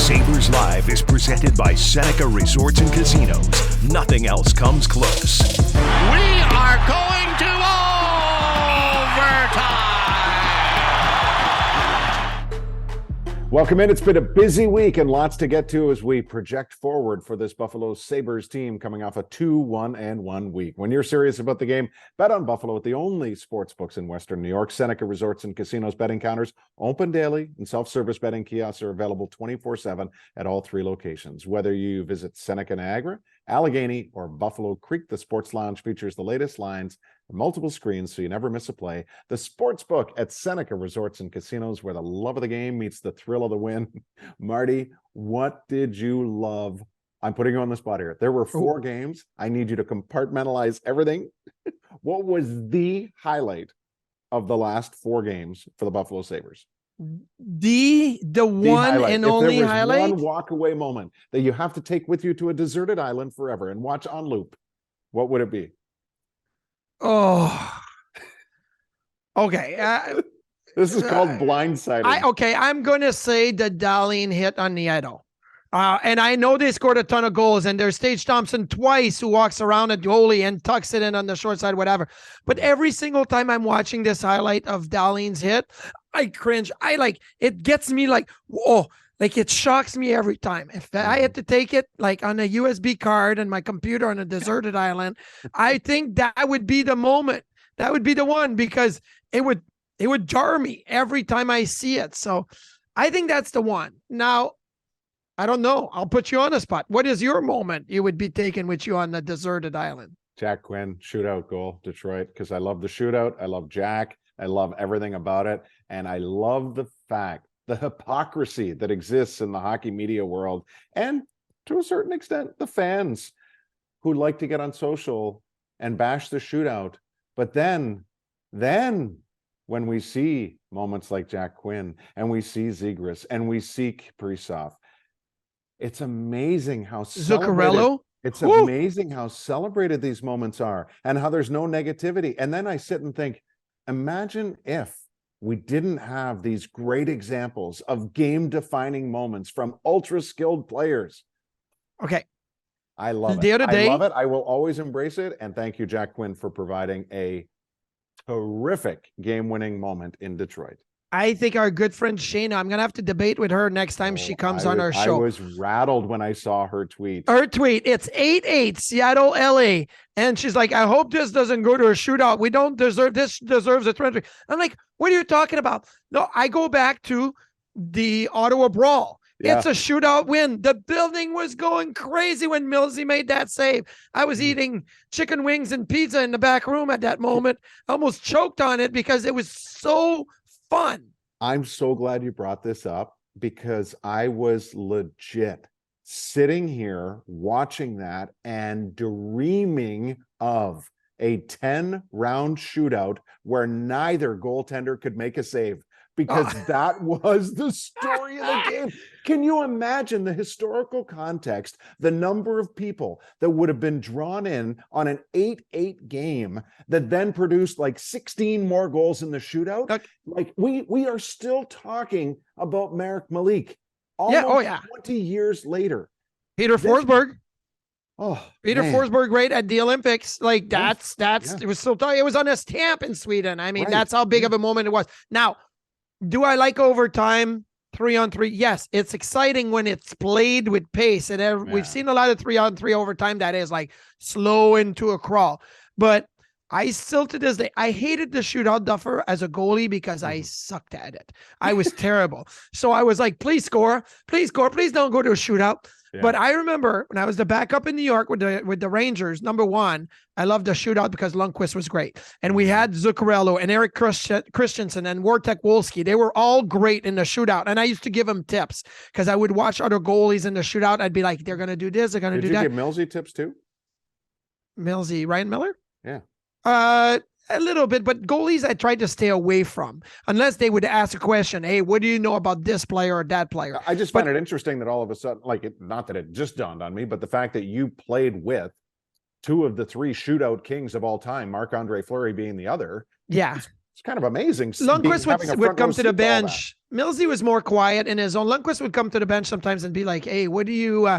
Sabres Live is presented by Seneca Resorts and Casinos. Nothing else comes close. We are going to overtime. Welcome in. It's been a busy week and lots to get to as we project forward for this Buffalo Sabres team coming off a 2-1-1 week. When you're serious about the game, bet on Buffalo with the only sports books in Western New York. Seneca Resorts and Casinos betting counters open daily, and self-service betting kiosks are available 24/7 at all three locations. Whether you visit Seneca Niagara, Allegheny, or Buffalo Creek, the Sports Lounge features the latest lines and multiple screens so you never miss a play. The sports book at Seneca Resorts and Casinos, where the love of the game meets the thrill of the win. Marty, what did you love? I'm putting you on the spot here. There were four games. I need you to compartmentalize everything. What was the highlight of the last four games for the Buffalo Sabres? The one highlight. and If only there was highlight? one walk away moment that you have to take with you to a deserted island forever and watch on loop, what would it be? Oh, okay. This is called blindsiding. I'm going to say the Dahlin hit on Nieto. And I know they scored a ton of goals, and there's Tage Thompson twice who walks around at goalie and tucks it in on the short side, whatever. But every single time I'm watching this highlight of Dahlin's hit, I cringe. It gets me like, whoa. Like, it shocks me every time. If I had to take it like on a USB card and my computer on a deserted island, I think that would be the moment. That would be the one, because it would jar me every time I see it. So I think that's the one. Now, I don't know. I'll put you on the spot. What is your moment you would be taking with you on the deserted island? Jack Quinn, shootout goal, Detroit, because I love the shootout. I love Jack. I love everything about it. And I love the fact, the hypocrisy that exists in the hockey media world, and to a certain extent, the fans who like to get on social and bash the shootout. But then when we see moments like Jack Quinn and we see Zegras and we see Kaprizov, it's amazing how Zuccarello. It's amazing how celebrated these moments are and how there's no negativity. And then I sit and think, imagine if we didn't have these great examples of game-defining moments from ultra-skilled players. Okay. I love it. I love it. I will always embrace it. And thank you, Jack Quinn, for providing a terrific game-winning moment in Detroit. I think our good friend Shayna, I'm going to have to debate with her next time she comes on our show. I was rattled when I saw her tweet. It's 8-8 Seattle, LA. And she's like, I hope this doesn't go to a shootout. We don't deserve this. Deserves a 20. I'm like, what are you talking about? No, I go back to the Ottawa Brawl. Yeah. It's a shootout win. The building was going crazy when Millsy made that save. I was eating chicken wings and pizza in the back room at that moment. I almost choked on it because it was so fun. I'm so glad you brought this up, because I was legit sitting here watching that and dreaming of a 10-round shootout where neither goaltender could make a save, because that was the story of the game. Can you imagine the historical context, the number of people that would have been drawn in on an 8-8 game that then produced like 16 more goals in the shootout? Okay. Like we are still talking about Marek Malik almost 20 years later. Peter Forsberg. Peter Forsberg, right at the Olympics. Like that's it was it was on a stamp in Sweden. I mean, that's how big of a moment it was. Now, do I like overtime 3-on-3? Yes, it's exciting when it's played with pace. And we've seen a lot of 3-on-3 overtime that is like slow into a crawl. But I still, to this day, I hated the shootout, Duffer, as a goalie because I sucked at it. I was terrible. So I was like, please score. Please don't go to a shootout. Yeah. But I remember when I was the backup in New York with the Rangers, number one, I loved the shootout because Lundqvist was great. And we had Zuccarello and Eric Christensen and Wojtek Wolski. They were all great in the shootout. And I used to give them tips because I would watch other goalies in the shootout. I'd be like, they're going to do this. They're going to do that. Did you give Millsy tips too? Ryan Miller? Yeah. A little bit, but goalies I tried to stay away from unless they would ask a question. Hey, what do you know about this player or that player? I just find it interesting that all of a sudden, not that it just dawned on me, but the fact that you played with two of the three shootout kings of all time, Marc-Andre Fleury being the other. Yeah. It's kind of amazing. Lundqvist would come to the bench. Millsy was more quiet in his own. Lundqvist would come to the bench sometimes and be like, "Hey, what do you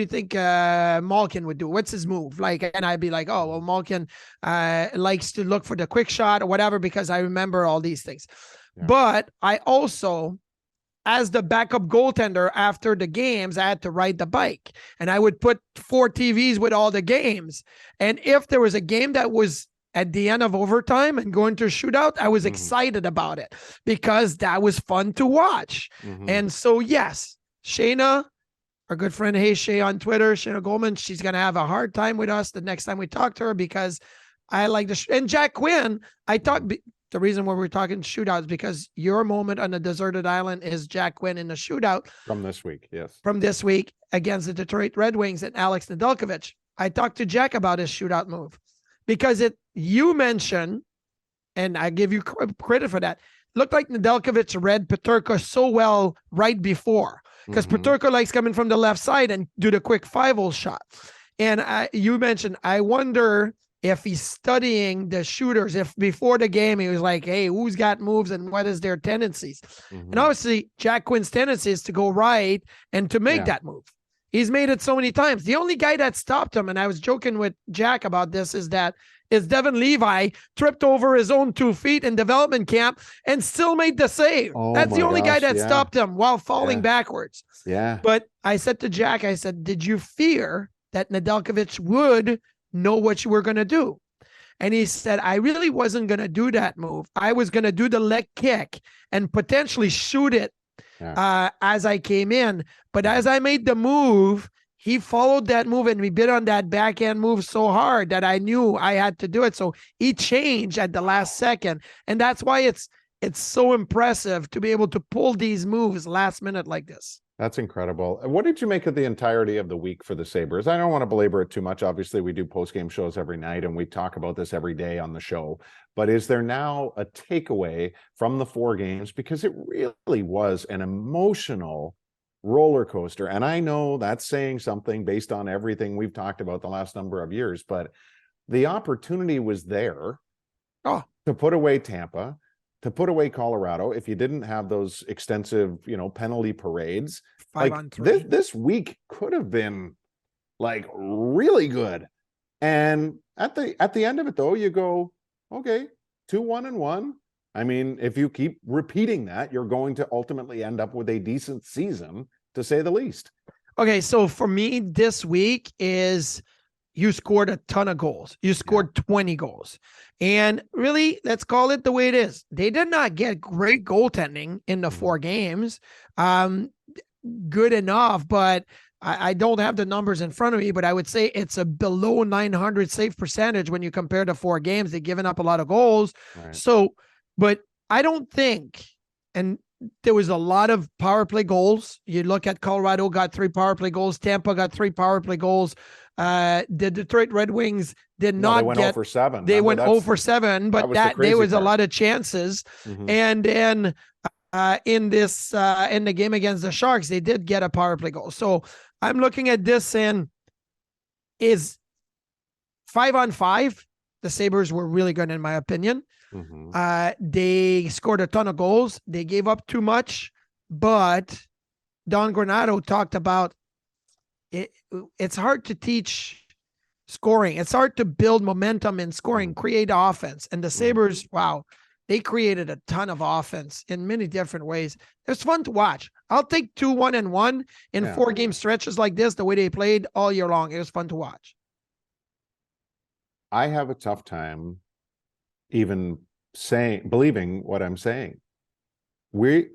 think Malkin would do? What's his move?" Like, and I'd be like, "Oh, well, Malkin likes to look for the quick shot or whatever," because I remember all these things. Yeah. But I also, as the backup goaltender after the games, I had to ride the bike, and I would put 4 TVs with all the games. And if there was a game that was at the end of overtime and going to a shootout, I was excited about it because that was fun to watch. And so, yes, Shayna, our good friend, Hey Shay on Twitter, Shayna Goldman, she's going to have a hard time with us the next time we talk to her because I like and Jack Quinn, the reason why we're talking shootouts because your moment on a deserted island is Jack Quinn in the shootout. From this week, yes. From this week against the Detroit Red Wings and Alex Nedeljkovic. I talked to Jack about his shootout move because you mentioned, and I give you credit for that, looked like Nedeljkovic read Peterka so well right before because Peterka likes coming from the left side and do the quick 5-0 shot. And you mentioned, I wonder if he's studying the shooters, if before the game he was like, hey, who's got moves and what is their tendencies? And obviously Jack Quinn's tendency is to go right and to make that move. He's made it so many times. The only guy that stopped him, and I was joking with Jack about this, is Devin Levi tripped over his own 2 feet in development camp and still made the save. That's the only guy that stopped him while falling backwards. Yeah. But I said to Jack, I said, did you fear that Nedeljkovic would know what you were going to do? And he said, I really wasn't going to do that move. I was going to do the leg kick and potentially shoot it as I came in. But as I made the move, he followed that move and we bit on that backhand move so hard that I knew I had to do it. So he changed at the last second. And that's why it's so impressive to be able to pull these moves last minute like this. That's incredible. What did you make of the entirety of the week for the Sabres? I don't want to belabor it too much. Obviously, we do post-game shows every night and we talk about this every day on the show. But is there now a takeaway from the 4 games? Because it really was an emotional roller coaster. And I know that's saying something based on everything we've talked about the last number of years, but the opportunity was there to put away Tampa, to put away Colorado if you didn't have those extensive, penalty parades. 5-on-3. This week could have been like really good. And at the end of it though, you go, okay, 2-1-1. I mean, if you keep repeating that, you're going to ultimately end up with a decent season, to say the least. Okay, so for me this week is you scored a ton of goals. You scored 20 goals. And really, let's call it the way it is. They did not get great goaltending in the 4 games. Good enough, but I don't have the numbers in front of me, but I would say it's a below 900 save percentage when you compare the 4 games. They've given up a lot of goals. Right. So, but I don't think, and there was a lot of power play goals. You look at Colorado got 3 power play goals. Tampa got 3 power play goals. The Detroit Red Wings did not they went get 0 for 7. They went 0 for 7, but there was a lot of chances. And then in the game against the Sharks, they did get a power play goal. So I'm looking at this and is 5-on-5. The Sabres were really good in my opinion. They scored a ton of goals. They gave up too much, but Don Granato talked about it. It's hard to teach scoring. It's hard to build momentum in scoring, create offense. And the Sabres, wow, they created a ton of offense in many different ways. It was fun to watch. I'll take 2-1-1 in 4-game stretches like this, the way they played all year long. It was fun to watch. I have a tough time even believing what I'm saying. We're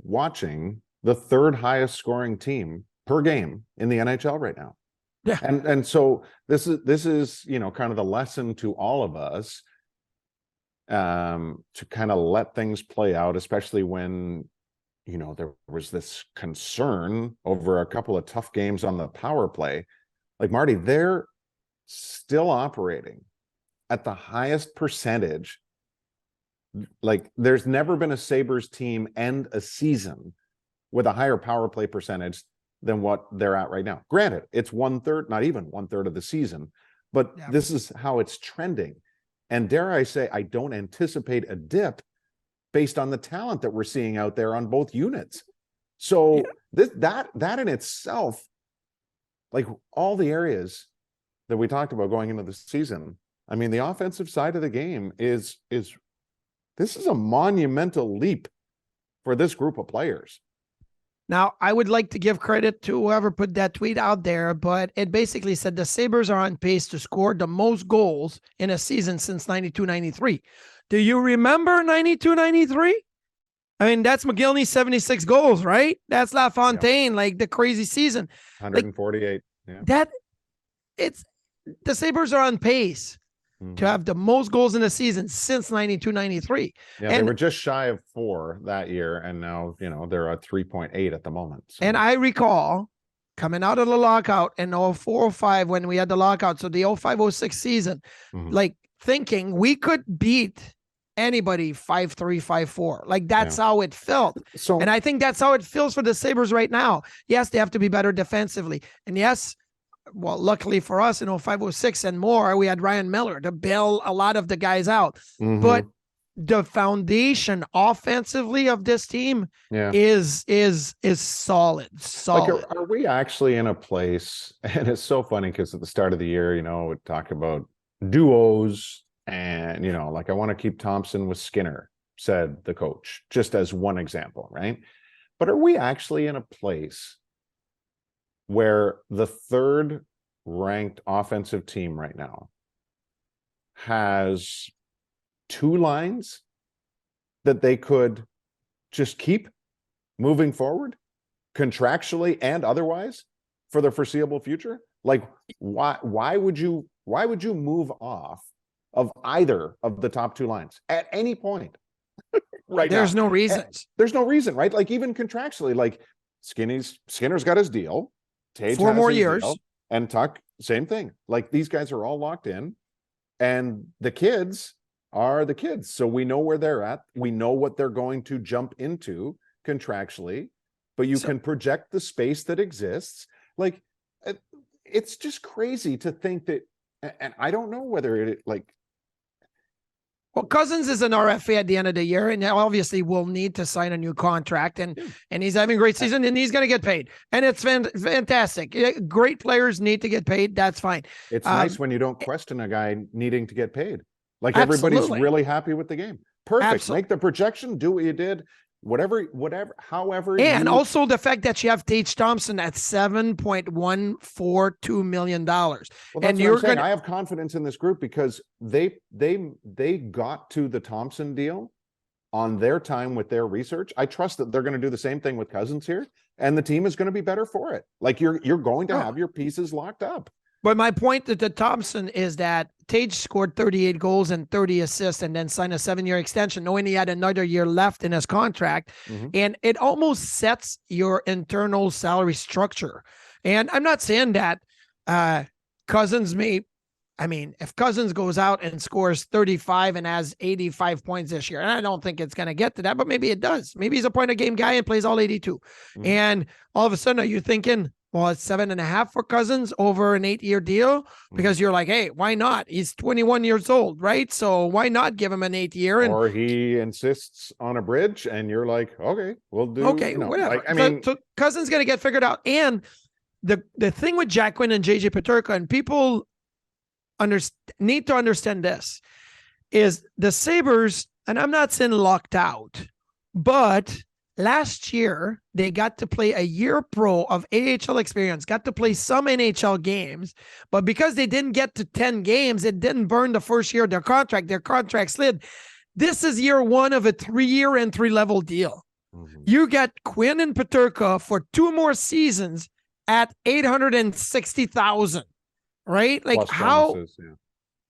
watching the 3rd highest scoring team per game in the NHL right now. Yeah. And so this is, kind of the lesson to all of us, to kind of let things play out, especially when, there was this concern over a couple of tough games on the power play. Like, Marty, they're still operating at the highest percentage. Like, there's never been a Sabres team end a season with a higher power play percentage than what they're at right now. Granted, it's 1/3, not even 1/3 of the season, but this is how it's trending. And dare I say, I don't anticipate a dip based on the talent that we're seeing out there on both units. So that in itself, like all the areas that we talked about going into the season, I mean, the offensive side of the game is this is a monumental leap for this group of players. Now, I would like to give credit to whoever put that tweet out there, but it basically said the Sabres are on pace to score the most goals in a season since 92-93. Do you remember 92-93? I mean, that's McGillney's 76 goals, right? That's LaFontaine, like the crazy season. 148. The Sabres are on pace to have the most goals in a season since 92-93. Yeah, they were just shy of 4 that year, and now, they're at 3.8 at the moment. So. And I recall coming out of the lockout in 04-05 when we had the lockout, so the 05-06 season, like thinking we could beat anybody 5-3, 5-4. Like that's how it felt. So, and I think that's how it feels for the Sabres right now. Yes, they have to be better defensively. And yes, well, luckily for us in 05-06 and more, we had Ryan Miller to bail a lot of the guys out. But the foundation offensively of this team is solid. Like, are we actually in a place? And it's so funny because at the start of the year, we talk about duos and, like I want to keep Thompson with Skinner, said the coach, just as one example, right? But are we actually in a place where the third ranked offensive team right now has 2 lines that they could just keep moving forward contractually and otherwise for the foreseeable future? Like why would you move off of either of the top 2 lines at any point? Right. There's no reason. There's no reason, right? Like even contractually, like Skinner's got his deal. Tage 4 more years. And Tuck, same thing. Like these guys are all locked in, and the kids are the kids. So we know where they're at. We know what they're going to jump into contractually, but you can project the space that exists. Like it's just crazy to think that, and I don't know whether it well, Cousins is an RFA at the end of the year, and obviously will need to sign a new contract, and he's having a great season, and he's going to get paid, and it's fantastic. Great players need to get paid. That's fine. It's nice when you don't question a guy needing to get paid. Like everybody's really happy with the game. Perfect. Absolutely. Make the projection. Do what you did. Whatever, however. And also the fact that you have Tage Thompson at $7.142 million. Well, and you're going I have confidence in this group because they got to the Thompson deal on their time with their research. I trust that they're going to do the same thing with Cousins here, and the team is going to be better for it. Like you're going to have your pieces locked up. But my point to Thompson is that Tage scored 38 goals and 30 assists and then signed a 7-year extension, knowing he had another year left in his contract. And it almost sets your internal salary structure. And I'm not saying that Cousins if Cousins goes out and scores 35 and has 85 points this year, and I don't think it's going to get to that, but maybe it does. Maybe he's a point a game guy and plays all 82. And all of a sudden, are you thinking, well, it's 7.5 for Cousins over an 8-year deal? Because you're like, hey, why not? He's 21 years old, right? So why not give him an 8-year? Or he insists on a bridge, and you're like, okay, we'll do. Whatever. So Cousins going to get figured out. And the thing with Jack Quinn and JJ Peterka, and people need to understand this, is the Sabres, and I'm not saying locked out, but last year, they got to play a year pro of AHL experience, got to play some NHL games, but because they didn't get to 10 games, it didn't burn the first year of their contract slid. This is year 1 of a 3-year entry-level deal. You get Quinn and Peterka for 2 more seasons at $860,000, right? Like plus bonuses,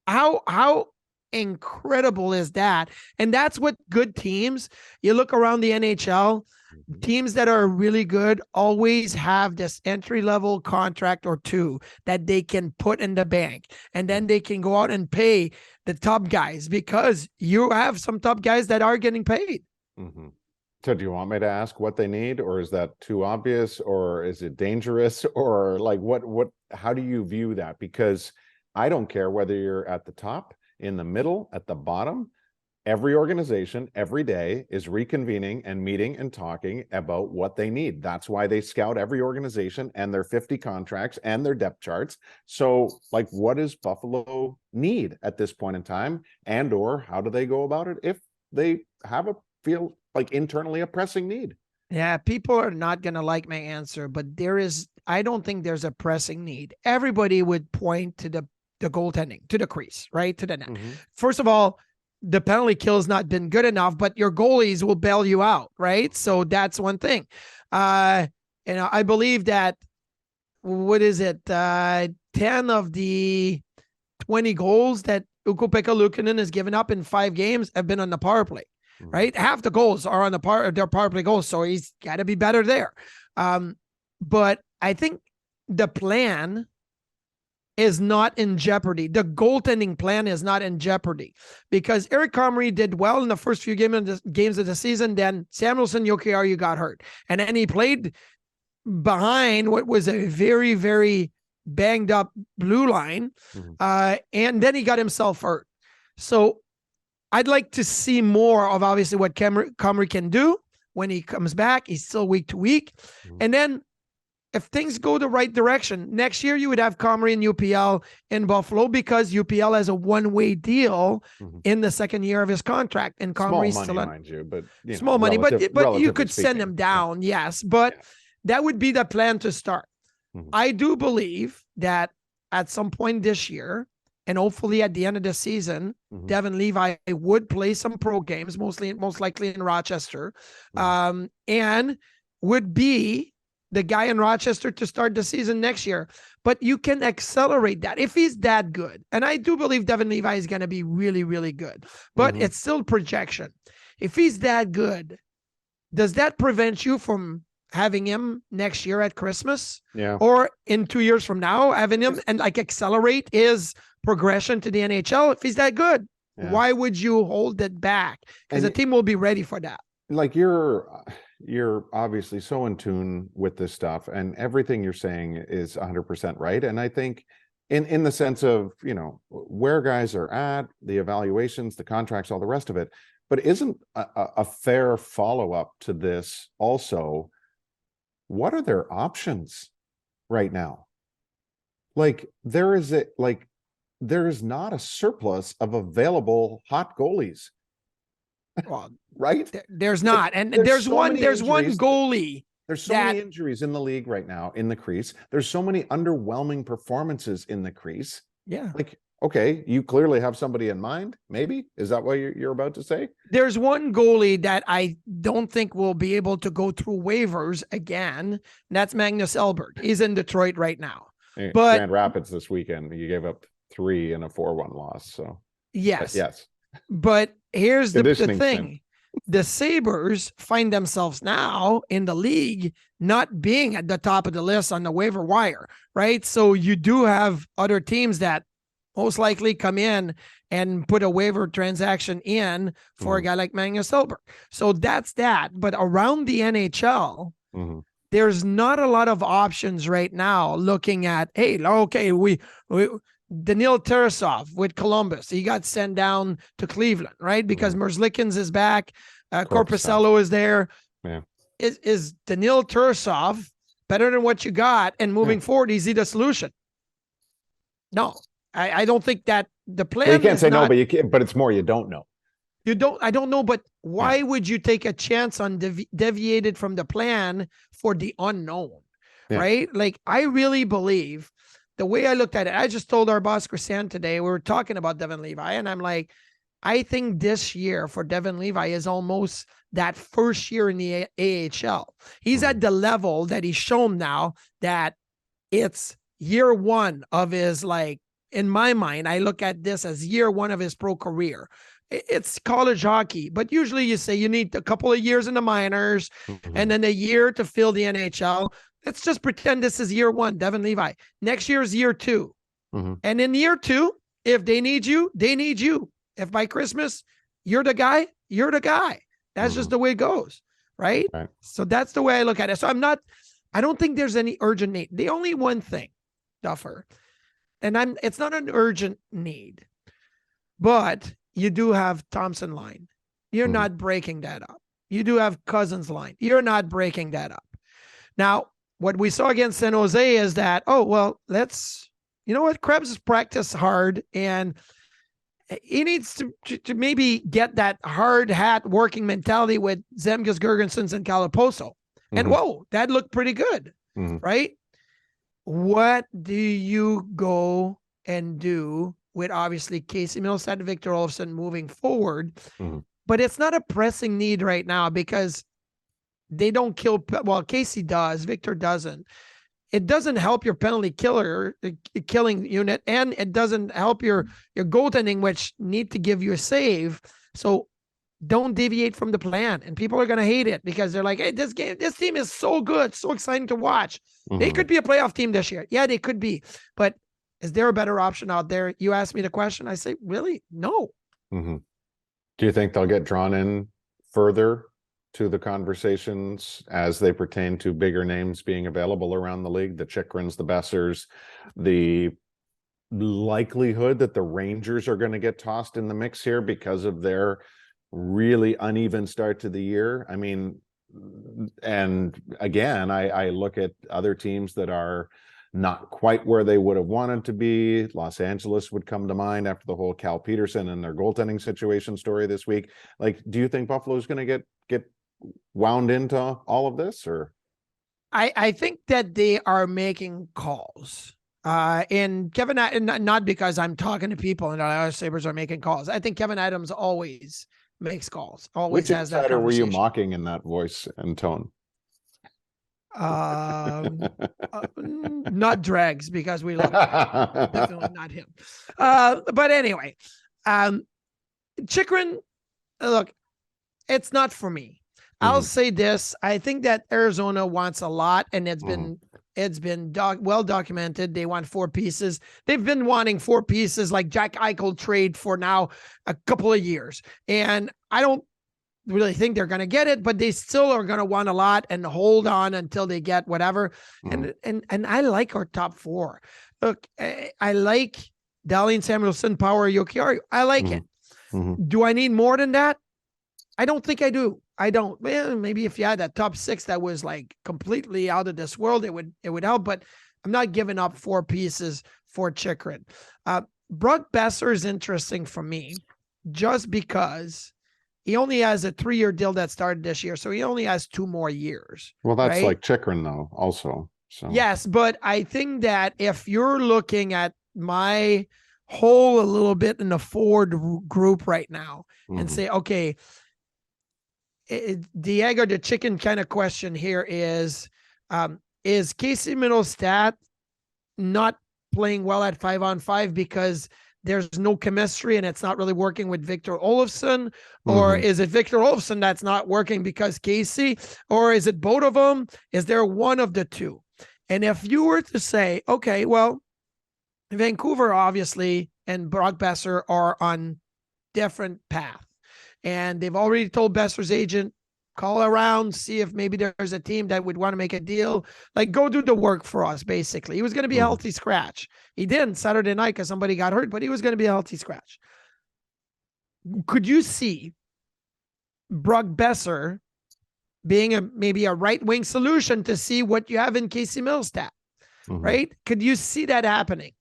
how incredible is that? And that's what good teams, you look around the NHL, teams that are really good always have this entry-level contract or 2 that they can put in the bank, and then they can go out and pay the top guys, because you have some top guys that are getting paid. So do you want me to ask what they need, or is that too obvious, or is it dangerous, or like what how do you view that? Because I don't care whether you're at the top. In the middle, at the bottom, every organization every day is reconvening and meeting and talking about what they need. That's why they scout every organization and their 50 contracts and their depth charts. So, like, what does Buffalo need at this point in time? And or how do they go about it if they have feel like internally a pressing need? Yeah, people are not going to like my answer, but I don't think there's a pressing need. Everybody would point to the goaltending, to the crease, right? To the net. Mm-hmm. First of all, the penalty kill has not been good enough, but your goalies will bail you out, right? So that's one thing. And I believe that, 10 of the 20 goals that Ukko-Pekka Luukkonen has given up in 5 games have been on the power play, right? Half the goals are on their power play goals, so he's got to be better there. But I think the plan is not in jeopardy. The goaltending plan is not in jeopardy because Eric Comrie did well in the first few games of the season. Then Samuelsson Jokiharju got hurt. And then he played behind what was a very, very banged up blue line. And then he got himself hurt. So I'd like to see more of obviously what Comrie can do when he comes back. He's still week to week. And then if things go the right direction, next year you would have Comrie and UPL in Buffalo because UPL has a one-way deal in the second year of his contract, and Comrie's small money, still mind you, but small money. But you could send him down, yes. But that would be the plan to start. I do believe that at some point this year, and hopefully at the end of the season, Devon Levi would play some pro games, most likely in Rochester, and would be the guy in Rochester to start the season next year. But you can accelerate that if he's that good. And I do believe Devon Levi is going to be really, really good. But it's still projection. If he's that good, does that prevent you from having him next year at Christmas? Yeah. Or in 2 years from now, having him and like accelerate his progression to the NHL? If he's that good, why would you hold it back? Because the team will be ready for that. Like you're obviously so in tune with this stuff, and everything you're saying is 100% right. And I think in the sense of, where guys are at, the evaluations, the contracts, all the rest of it, but isn't a fair follow-up to this also, what are their options right now? Like there is not a surplus of available hot goalies. Well, right? There's not. And there's one goalie. There's so many injuries in the league right now in the crease. There's so many underwhelming performances in the crease. Yeah. Like, okay, you clearly have somebody in mind, maybe? Is that what you're about to say? There's one goalie that I don't think will be able to go through waivers again. And that's Magnus Elbert. He's in Detroit right now. But Grand Rapids this weekend, you gave up 3 in a 4-1 loss. So yes. But here's the thing. The Sabres find themselves now in the league not being at the top of the list on the waiver wire, right? So you do have other teams that most likely come in and put a waiver transaction in for a guy like Magnus Elbert. So that's that. But around the NHL, there's not a lot of options right now looking at, hey, okay, we Daniil Tarasov with Columbus. He got sent down to Cleveland, right? Because Merzlikins is back. Korpisalo is there. Yeah. Is Daniil Tarasov better than what you got? And moving forward, is he the solution? No, I don't think that the plan. Well, you can't say no, but you can. But it's more you don't know. I don't know, but why would you take a chance on deviated from the plan for the unknown, right? Like, I really believe the way I looked at it, I just told our boss, Christian, today, we were talking about Devon Levi, and I'm like, I think this year for Devon Levi is almost that first year in the AHL. He's at the level that he's shown now that it's year one of his, like, in my mind, I look at this as year one of his pro career. It's college hockey, but usually you say you need a couple of years in the minors and then a year to fill the NHL. Let's just pretend this is year one, Devon Levi. Next year is year 2. And in year 2, if they need you, they need you. If by Christmas, you're the guy, you're the guy. That's just the way it goes, right? So that's the way I look at it. So I don't think there's any urgent need. The only one thing, Duffer, and it's not an urgent need, But you do have Thompson line. You're not breaking that up. You do have Cousins line. You're not breaking that up. Now, what we saw against San Jose is that, you know what? Krebs has practiced hard, and he needs to maybe get that hard hat working mentality with Zemgus, Girgensons, and Calaposo. And whoa, that looked pretty good, right? What do you go and do with obviously Casey Mittelstadt and Victor Olofsson moving forward? But it's not a pressing need right now because they don't kill. Well, Casey does. Victor doesn't. It doesn't help your penalty killing unit, and it doesn't help your goaltending, which need to give you a save. So don't deviate from the plan. And people are going to hate it because they're like, hey, this team is so good, so exciting to watch. They could be a playoff team this year. Yeah, they could be. But is there a better option out there? You asked me the question. I say, really? No. Do you think they'll get drawn in further to the conversations as they pertain to bigger names being available around the league? The Chychruns, the Boesers, the likelihood that the Rangers are going to get tossed in the mix here because of their really uneven start to the year. I mean, and again, I look at other teams that are not quite where they would have wanted to be. Los Angeles would come to mind after the whole Cal Peterson and their goaltending situation story this week. Like, do you think Buffalo is going to get wound into all of this? Or I think that they are making calls. And Kevin, not because I'm talking to people and our Sabres are making calls. I think Kevin Adams always makes calls. Always which has that insider were you conversation. mocking in that voice and tone? Not Dregs, because we look definitely not him. But anyway, Chychrun, look, it's not for me. I'll say this. I think that Arizona wants a lot, and it's been well documented. They want 4 pieces. They've been wanting 4 pieces like Jack Eichel trade for now a couple of years. And I don't really think they're going to get it, but they still are going to want a lot and hold on until they get whatever. And I like our top 4. Look, I like Dahlin, Samuelsson, Power, Jokiharju. I like it. Do I need more than that? I don't think I do. I don't. Well, maybe if you had that top 6 that was like completely out of this world, it would help. But I'm not giving up 4 pieces for Chychrun. Brock Boeser is interesting for me, just because he only has a 3-year deal that started this year, so he only has 2 more years. Well, that's right? like Chychrun though, also. So yes, but I think that if you're looking at my whole a little bit in the forward group right now and say, okay, the egg or the chicken kind of question here is Casey Mittelstadt not playing well at 5-on-5 because there's no chemistry and it's not really working with Victor Olofsson? Or is it Victor Olofsson that's not working because Casey? Or is it both of them? Is there one of the two? And if you were to say, okay, well, Vancouver obviously and Brock Boeser are on different path. And they've already told Boeser's agent, call around, see if maybe there's a team that would want to make a deal. Like, go do the work for us, basically. He was going to be a healthy scratch. He didn't Saturday night because somebody got hurt, but he was going to be a healthy scratch. Could you see Brock Boeser being maybe a right-wing solution to see what you have in Casey Mittelstadt, right? Could you see that happening?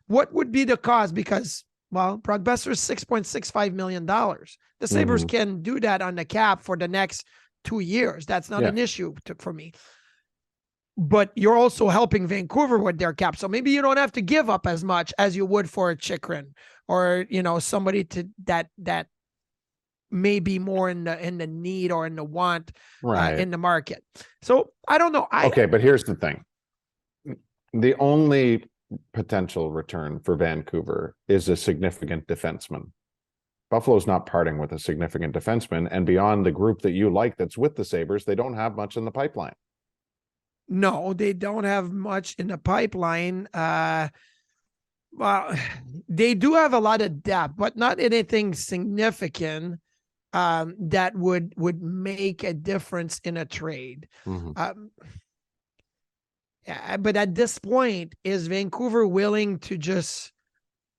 What would be the cost? Because, well, Brock Boeser is $6.65 million. The Sabres can do that on the cap for the next 2 years. That's not an issue for me. But you're also helping Vancouver with their cap. So maybe you don't have to give up as much as you would for a Chychrun or, somebody to that may be more in the need or in the want in the market. So I don't know. Okay, but here's the thing. The only potential return for Vancouver is a significant defenseman. Buffalo's not parting with a significant defenseman, and beyond the group that you like that's with the Sabres, they don't have much in the pipeline. No, they don't have much in the pipeline. Well, they do have a lot of depth, but not anything significant that would make a difference in a trade. But at this point, is Vancouver willing to just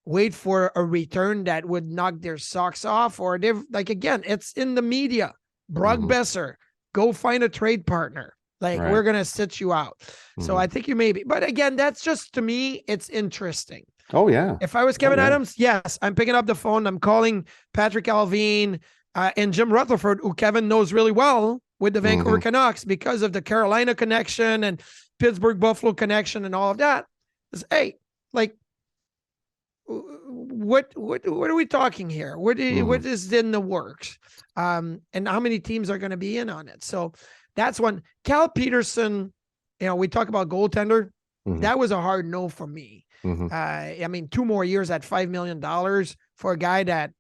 wait for a return that would knock their socks off, or they've like, again, it's in the media. Brock Boeser, go find a trade partner. Like, we're going to sit you out. So I think you may be. But again, that's just, to me, it's interesting. Oh, yeah. If I was Kevin Adams, yes, I'm picking up the phone. I'm calling Patrick Alvin and Jim Rutherford, who Kevin knows really well with the Vancouver Canucks because of the Carolina connection and Pittsburgh Buffalo connection and all of that. Is, hey, like, what are we talking here? What is in the works? And how many teams are going to be in on it? So that's one. Cal Peterson, we talk about goaltender. That was a hard no for me. I mean, 2 more years at $5 million for a guy that,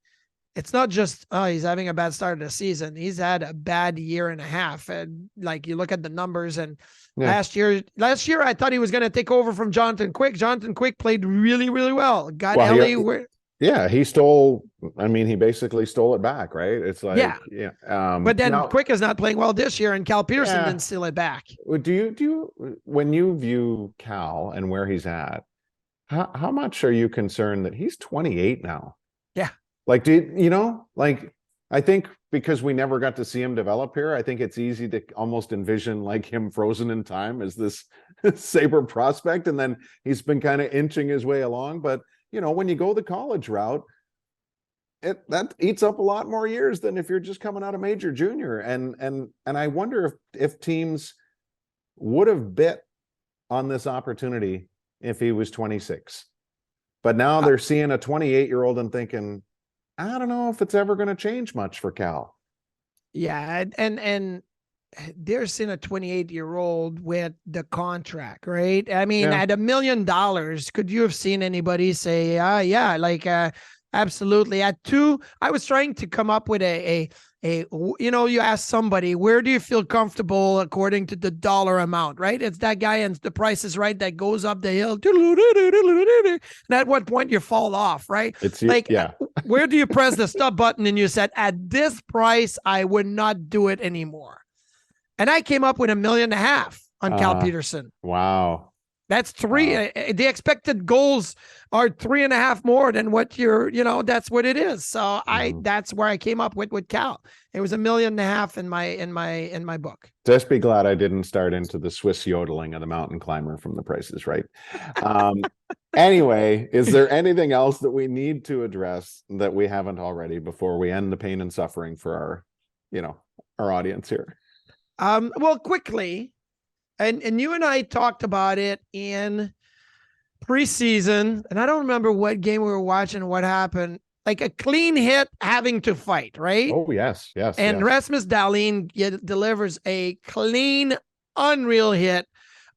it's not just, he's having a bad start of the season. He's had a bad year and a half. And like, you look at the numbers, and last year, I thought he was going to take over from Jonathan Quick. Jonathan Quick played really, really well. Got LA. He stole. I mean, he basically stole it back, right? It's like, but then Quick is not playing well this year, and Cal Peterson didn't steal it back. Do you, when you view Cal and where he's at, how much are you concerned that he's 28 now? Yeah. Like, I think because we never got to see him develop here, I think it's easy to almost envision like him frozen in time as this Sabre prospect. And then he's been kind of inching his way along. But, when you go the college route, that eats up a lot more years than if you're just coming out of major junior. And I wonder if teams would have bit on this opportunity if he was 26. But now they're seeing a 28-year-old and thinking, I don't know if it's ever going to change much for Cal. Yeah, and they're seeing a 28-year-old with the contract, right? I mean, at $1 million, could you have seen anybody say, absolutely. At 2, I was trying to come up with you ask somebody, where do you feel comfortable according to the dollar amount, right? It's that guy, and the Price is Right, that goes up the hill. And at what point you fall off, right? It's like, where do you press the stop button and you said, at this price, I would not do it anymore. And I came up with $1.5 million on Cal Peterson. Wow. That's 3. The expected goals are 3.5 more than what that's what it is. So that's where I came up with Cal. It was $1.5 million in my book. Just be glad I didn't start into the Swiss yodeling of the mountain climber from The Price is Right. Anyway, is there anything else that we need to address that we haven't already before we end the pain and suffering for our audience here? Well, quickly. And you and I talked about it in preseason, and I don't remember what game we were watching, what happened. Like a clean hit having to fight, right? Oh, yes. And Rasmus Dahlin delivers a clean, unreal hit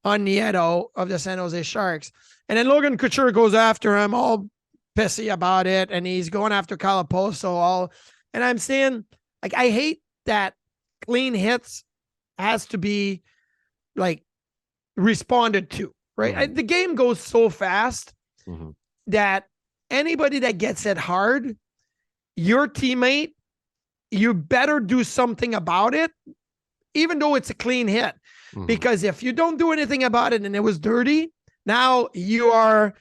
on Nieto of the San Jose Sharks. And then Logan Couture goes after him, all pissy about it, and he's going after Calaposo. And I'm saying, like, I hate that clean hits has to be like responded to, right? The game goes so fast that anybody that gets it hard, your teammate, you better do something about it, even though it's a clean hit. Because if you don't do anything about it and it was dirty, now you are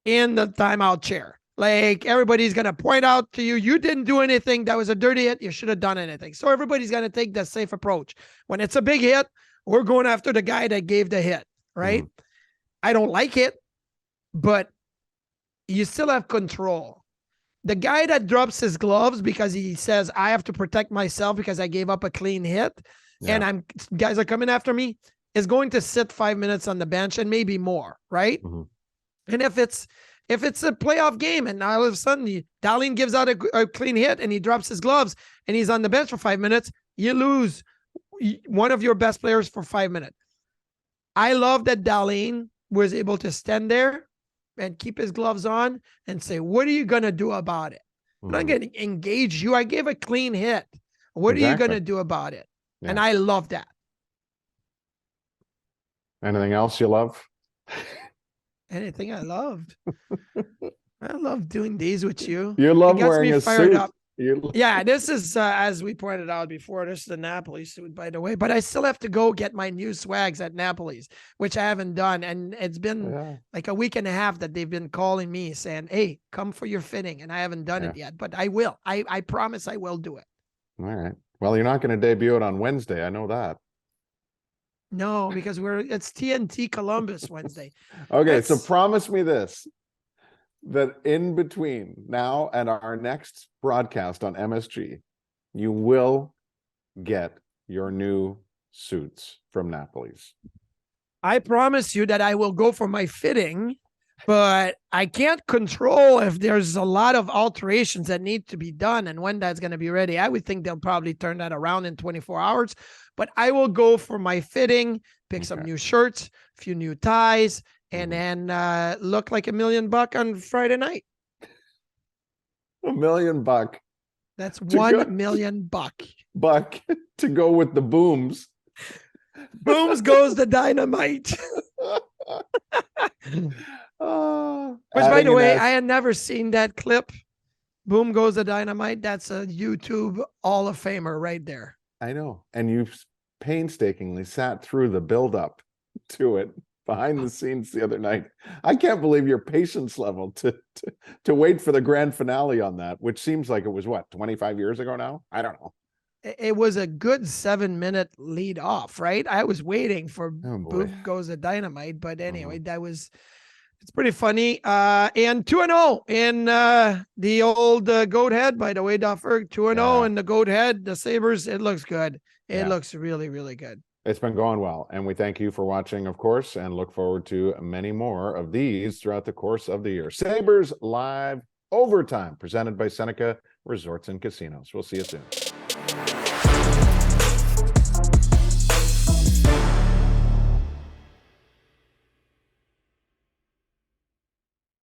in the timeout chair. Like, everybody's going to point out to you, you didn't do anything. That was a dirty hit. You should have done anything. So everybody's going to take the safe approach. When it's a big hit, we're going after the guy that gave the hit, right? I don't like it, but you still have control. The guy that drops his gloves because he says, I have to protect myself because I gave up a clean hit and guys are coming after me, is going to sit 5 minutes on the bench and maybe more, right? And if it's a playoff game and all of a sudden Dahlin gives out a clean hit and he drops his gloves and he's on the bench for 5 minutes, you lose one of your best players for 5 minutes. I love that Dahlin was able to stand there and keep his gloves on and say, what are you going to do about it? I'm not going to engage you. I gave a clean hit. What are you going to do about it? Yeah. And I love that. Anything else you love? Anything I loved. I love doing these with you. You love wearing a suit. Yeah, this is as we pointed out before. This is the Napoli suit, by the way. But I still have to go get my new swags at Napoli's, which I haven't done, and it's been like a week and a half that they've been calling me saying, "Hey, come for your fitting," and I haven't done it yet. But I will. I promise I will do it. All right. Well, you're not going to debut it on Wednesday. I know that. No, because it's TNT Columbus Wednesday. Okay, so promise me this, that in between now and our next broadcast on MSG, you will get your new suits from Napoli's. I promise you that I will go for my fitting, but I can't control if there's a lot of alterations that need to be done and when that's going to be ready. I would think they'll probably turn that around in 24 hours, but I will go for my fitting, pick some new shirts, a few new ties, and then look like $1 million on Friday night. $1 million. That's $1 million. Buck to go with the booms. Booms goes the dynamite. Which, by the way, I had never seen that clip. Boom goes the dynamite. That's a YouTube Hall of Famer right there. I know. And you painstakingly sat through the build-up to it behind the scenes the other night. I can't believe your patience level to wait for the grand finale on that, which seems like it was, 25 years ago now? I don't know. It was a good 7-minute lead off, right? I was waiting for Boom Goes the Dynamite, but anyway, it's pretty funny. And 2-0 in the old goat head, by the way, Duffer. 2-0 in the goat head, the Sabres. It looks good. It looks really, really good. It's been going well, and we thank you for watching, of course, and look forward to many more of these throughout the course of the year. Sabres Live Overtime, presented by Seneca Resorts and Casinos. We'll see you soon.